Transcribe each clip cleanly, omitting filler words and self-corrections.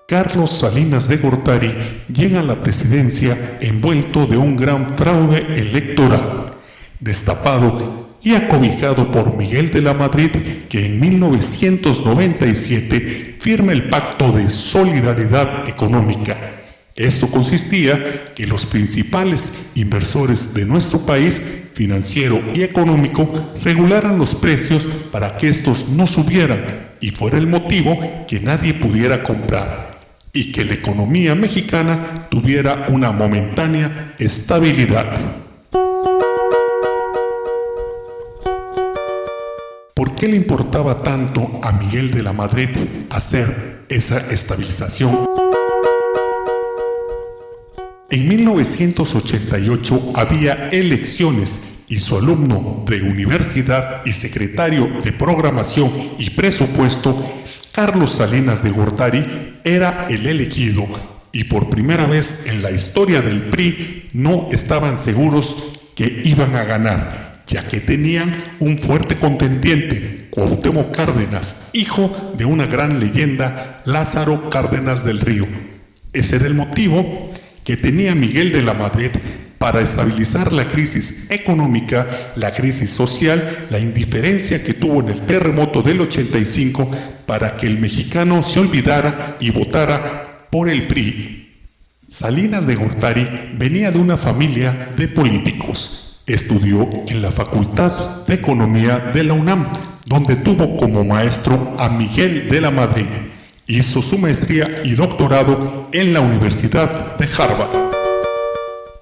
Carlos Salinas de Gortari llega a la presidencia envuelto de un gran fraude electoral, destapado y acobijado por Miguel de la Madrid, que en 1997 firma el Pacto de Solidaridad Económica. Esto consistía que los principales inversores de nuestro país, financiero y económico, regularan los precios para que estos no subieran y fuera el motivo que nadie pudiera comprar, y que la economía mexicana tuviera una momentánea estabilidad. ¿Por qué le importaba tanto a Miguel de la Madrid hacer esa estabilización? En 1988 había elecciones y su alumno de universidad y secretario de Programación y Presupuesto, Carlos Salinas de Gortari, era el elegido, y por primera vez en la historia del PRI no estaban seguros que iban a ganar, ya que tenían un fuerte contendiente, Cuauhtémoc Cárdenas, hijo de una gran leyenda, Lázaro Cárdenas del Río. Ese era el motivo que tenía Miguel de la Madrid para estabilizar la crisis económica, la crisis social, la indiferencia que tuvo en el terremoto del 85, para que el mexicano se olvidara y votara por el PRI. Salinas de Gortari venía de una familia de políticos. Estudió en la Facultad de Economía de la UNAM, donde tuvo como maestro a Miguel de la Madrid. Hizo su maestría y doctorado en la Universidad de Harvard.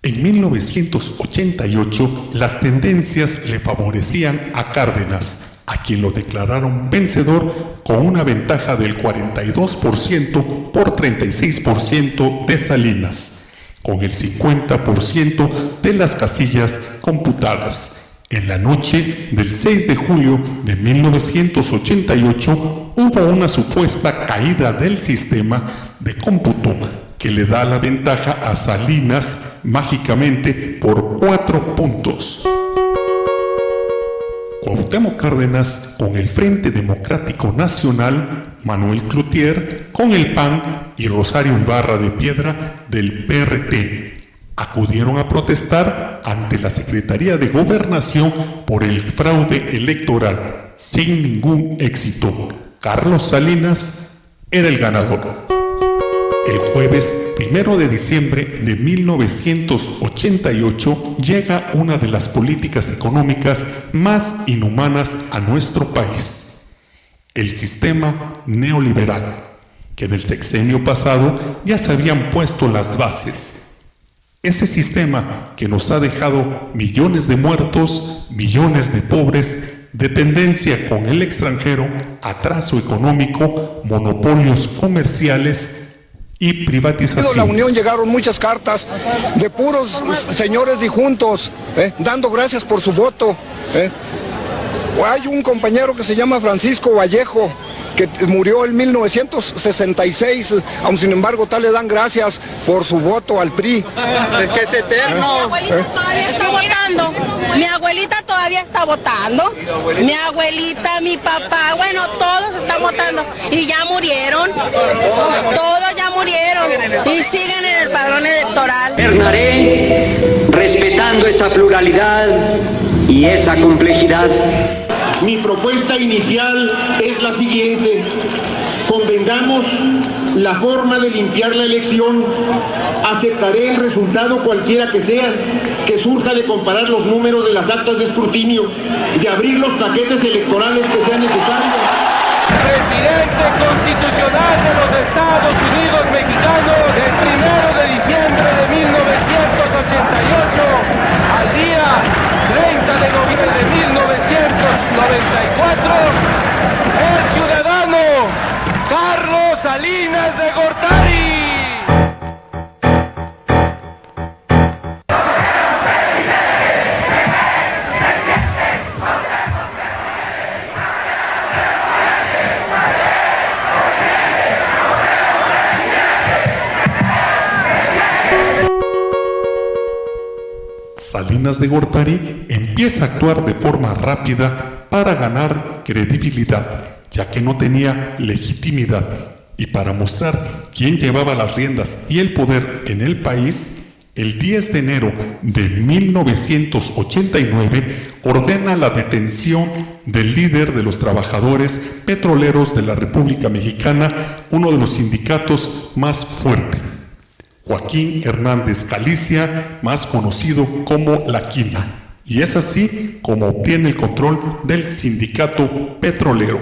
En 1988, las tendencias le favorecían a Cárdenas, a quien lo declararon vencedor con una ventaja del 42% por 36% de Salinas, con el 50% de las casillas computadas. En la noche del 6 de julio de 1988 hubo una supuesta caída del sistema de cómputo que le da la ventaja a Salinas mágicamente por 4 puntos. Cuauhtémoc Cárdenas con el Frente Democrático Nacional, Manuel Cloutier con el PAN y Rosario Ibarra de Piedra del PRT acudieron a protestar ante la Secretaría de Gobernación por el fraude electoral, sin ningún éxito. Carlos Salinas era el ganador. El jueves 1 de diciembre de 1988 llega una de las políticas económicas más inhumanas a nuestro país: el sistema neoliberal, que en el sexenio pasado ya se habían puesto las bases. Ese sistema que nos ha dejado millones de muertos, millones de pobres, dependencia con el extranjero, atraso económico, monopolios comerciales y privatizaciones. La Unión llegaron muchas cartas de puros señores difuntos, dando gracias por su voto. Hay un compañero que se llama Francisco Vallejo, que murió en 1966, aun sin embargo tal le dan gracias por su voto al PRI. Es que es eterno. Mi abuelita todavía está votando. Mi abuelita todavía está votando. Mi abuelita, mi papá, bueno, todos están votando. Y ya murieron. Todos ya murieron. Y siguen en el padrón electoral. Gobernaré respetando esa pluralidad y esa complejidad. Mi propuesta inicial es la siguiente: convengamos la forma de limpiar la elección, aceptaré el resultado cualquiera que sea, que surja de comparar los números de las actas de escrutinio, de abrir los paquetes electorales que sean necesarios. Presidente constitucional de los Estados Unidos mexicanos, el 1 de diciembre de 1988, al día 30 de noviembre de 1994, el ciudadano Carlos Salinas de Gortari. Salinas de Gortari empieza a actuar de forma rápida para ganar credibilidad, ya que no tenía legitimidad, y para mostrar quién llevaba las riendas y el poder en el país, el 10 de enero de 1989 ordena la detención del líder de los trabajadores petroleros de la República Mexicana, uno de los sindicatos más fuertes, Joaquín Hernández Galicia, más conocido como La Quina, y es así como obtiene el control del sindicato petrolero.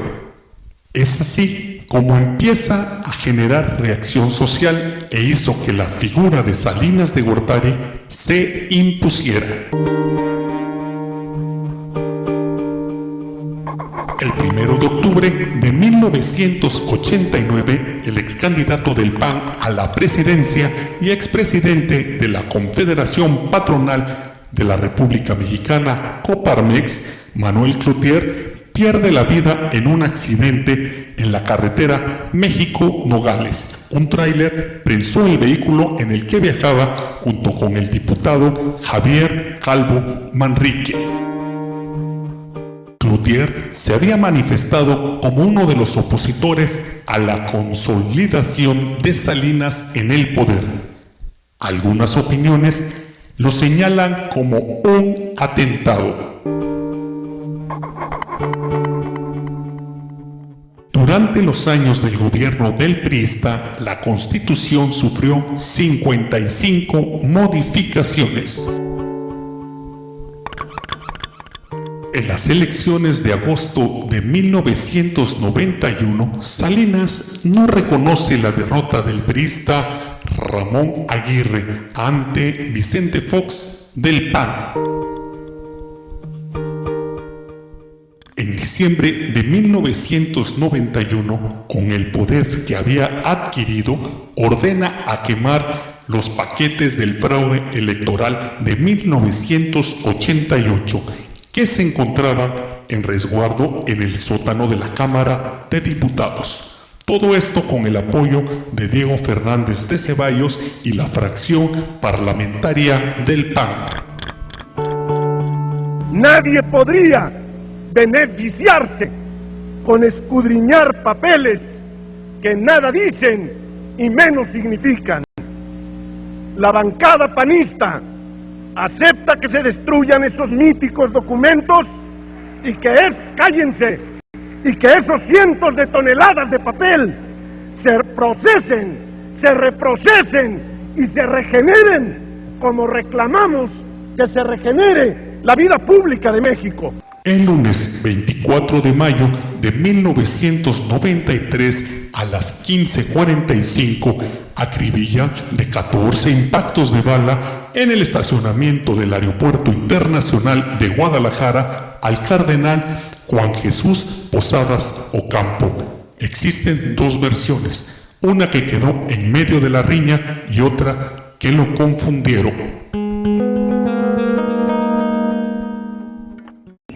Es así como empieza a generar reacción social e hizo que la figura de Salinas de Gortari se impusiera. El 1 de octubre de 1989, el ex candidato del PAN a la presidencia y expresidente de la Confederación Patronal de la República Mexicana, Coparmex, Manuel Cloutier, pierde la vida en un accidente en la carretera México-Nogales. Un tráiler prensó el vehículo en el que viajaba junto con el diputado Javier Calvo Manrique. Cloutier se había manifestado como uno de los opositores a la consolidación de Salinas en el poder. Algunas opiniones lo señalan como un atentado. Durante los años del gobierno del priista, la Constitución sufrió 55 modificaciones. En las elecciones de agosto de 1991, Salinas no reconoce la derrota del priista Ramón Aguirre ante Vicente Fox del PAN. En diciembre de 1991, con el poder que había adquirido, ordena a quemar los paquetes del fraude electoral de 1988 que se encontraban en resguardo en el sótano de la Cámara de Diputados. Todo esto con el apoyo de Diego Fernández de Ceballos y la fracción parlamentaria del PAN. Nadie podría beneficiarse con escudriñar papeles que nada dicen y menos significan. La bancada panista acepta que se destruyan esos míticos documentos y que cállense, y que esos cientos de toneladas de papel se procesen, se reprocesen y se regeneren como reclamamos que se regenere la vida pública de México. El lunes 24 de mayo de 1993 a las 15:45, acribilla de 14 impactos de bala en el estacionamiento del Aeropuerto Internacional de Guadalajara al cardenal Juan Jesús Posadas Ocampo. Existen dos versiones, una que quedó en medio de la riña y otra que lo confundieron.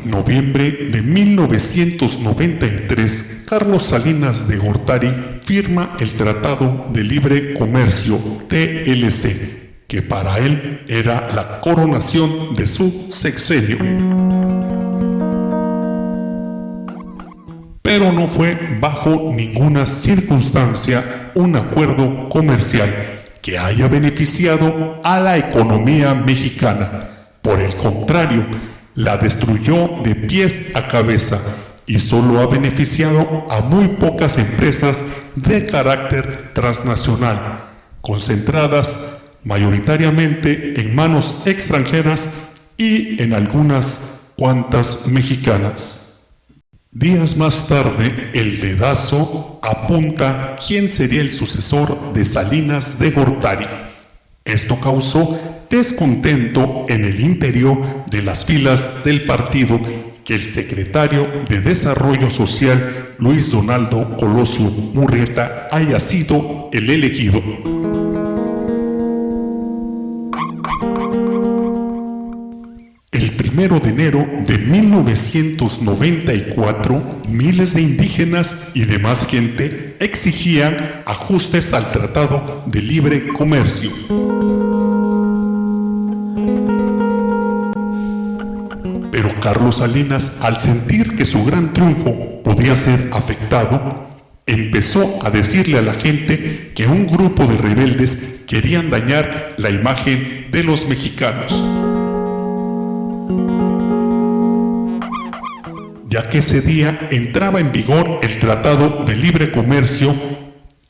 Noviembre de 1993, Carlos Salinas de Gortari firma el Tratado de Libre Comercio, TLC, que para él era la coronación de su sexenio. Pero no fue bajo ninguna circunstancia un acuerdo comercial que haya beneficiado a la economía mexicana. Por el contrario, la destruyó de pies a cabeza y solo ha beneficiado a muy pocas empresas de carácter transnacional, concentradas mayoritariamente en manos extranjeras y en algunas cuantas mexicanas. Días más tarde, el dedazo apunta quién sería el sucesor de Salinas de Gortari. Esto causó descontento en el interior de las filas del partido que el secretario de Desarrollo Social, Luis Donaldo Colosio Murrieta, haya sido el elegido. El 1 de enero de 1994, miles de indígenas y demás gente exigían ajustes al Tratado de Libre Comercio. Pero Carlos Salinas, al sentir que su gran triunfo podía ser afectado, empezó a decirle a la gente que un grupo de rebeldes querían dañar la imagen de los mexicanos, ya que ese día entraba en vigor el Tratado de Libre Comercio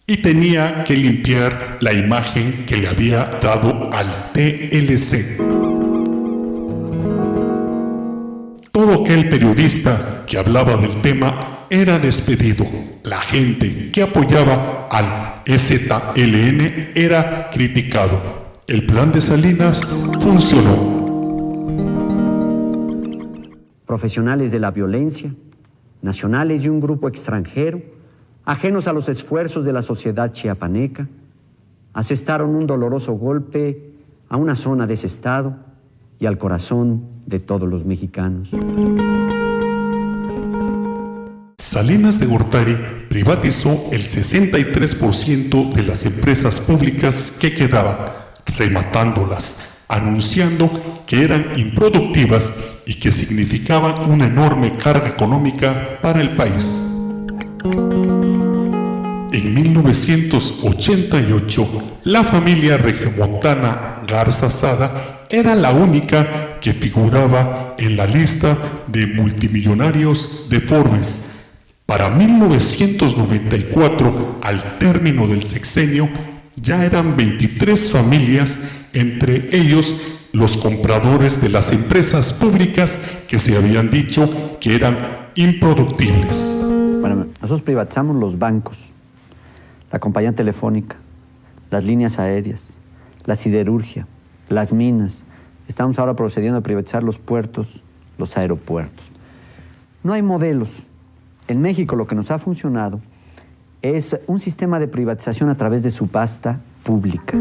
y tenía que limpiar la imagen que le había dado al TLC. Todo aquel periodista que hablaba del tema era despedido. La gente que apoyaba al EZLN era criticado. El plan de Salinas funcionó. Profesionales de la violencia, nacionales y un grupo extranjero, ajenos a los esfuerzos de la sociedad chiapaneca, asestaron un doloroso golpe a una zona de ese estado y al corazón de todos los mexicanos. Salinas de Gortari privatizó el 63% de las empresas públicas que quedaban, rematándolas, anunciando que eran improductivas y que significaban una enorme carga económica para el país. En 1988, la familia regiomontana Garza Sada era la única que figuraba en la lista de multimillonarios de Forbes. Para 1994, al término del sexenio, ya eran 23 familias, entre ellos los compradores de las empresas públicas que se habían dicho que eran improductibles. Bueno, nosotros privatizamos los bancos, la compañía telefónica, las líneas aéreas, la siderurgia, las minas. Estamos ahora procediendo a privatizar los puertos, los aeropuertos. No hay modelos. En México lo que nos ha funcionado es un sistema de privatización a través de subasta pública.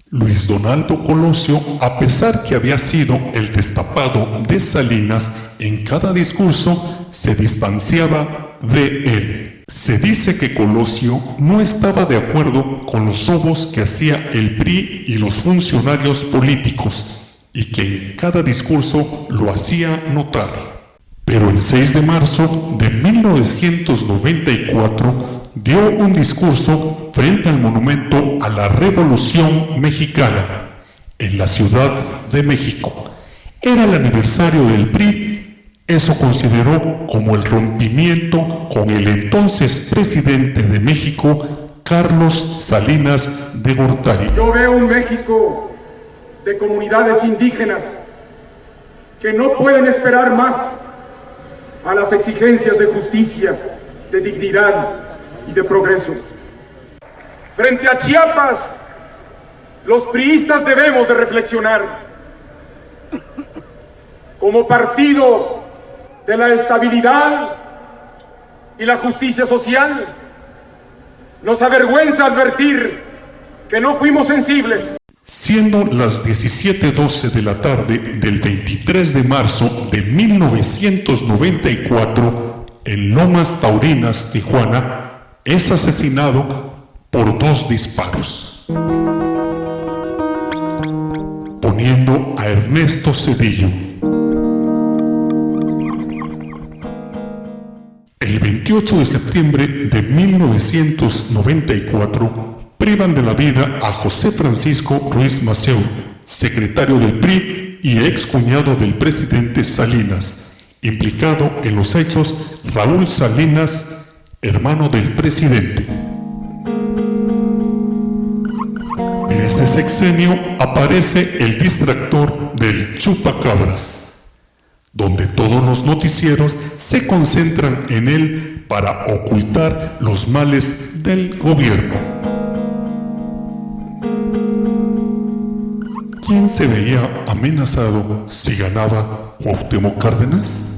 Luis Donaldo Colosio, a pesar que había sido el destapado de Salinas, en cada discurso se distanciaba de él. Se dice que Colosio no estaba de acuerdo con los robos que hacía el PRI y los funcionarios políticos, y que en cada discurso lo hacía notar. Pero el 6 de marzo de 1994 dio un discurso frente al Monumento a la Revolución Mexicana, en la Ciudad de México. Era el aniversario del PRI. Eso consideró como el rompimiento con el entonces presidente de México, Carlos Salinas de Gortari. Yo veo un México de comunidades indígenas que no pueden esperar más a las exigencias de justicia, de dignidad y de progreso. Frente a Chiapas, los priistas debemos de reflexionar. Como partido de la estabilidad y la justicia social, nos avergüenza advertir que no fuimos sensibles. Siendo las 17:12 de la tarde del 23 de marzo de 1994, en Lomas Taurinas, Tijuana, es asesinado por 2 disparos, poniendo a Ernesto Zedillo. El 28 de septiembre de 1994, privan de la vida a José Francisco Ruiz Maceo, secretario del PRI y excuñado del presidente Salinas, implicado en los hechos Raúl Salinas, hermano del presidente. En este sexenio aparece el distractor del chupacabras, donde todos los noticieros se concentran en él para ocultar los males del gobierno. ¿Quién se veía amenazado si ganaba Cuauhtémoc Cárdenas?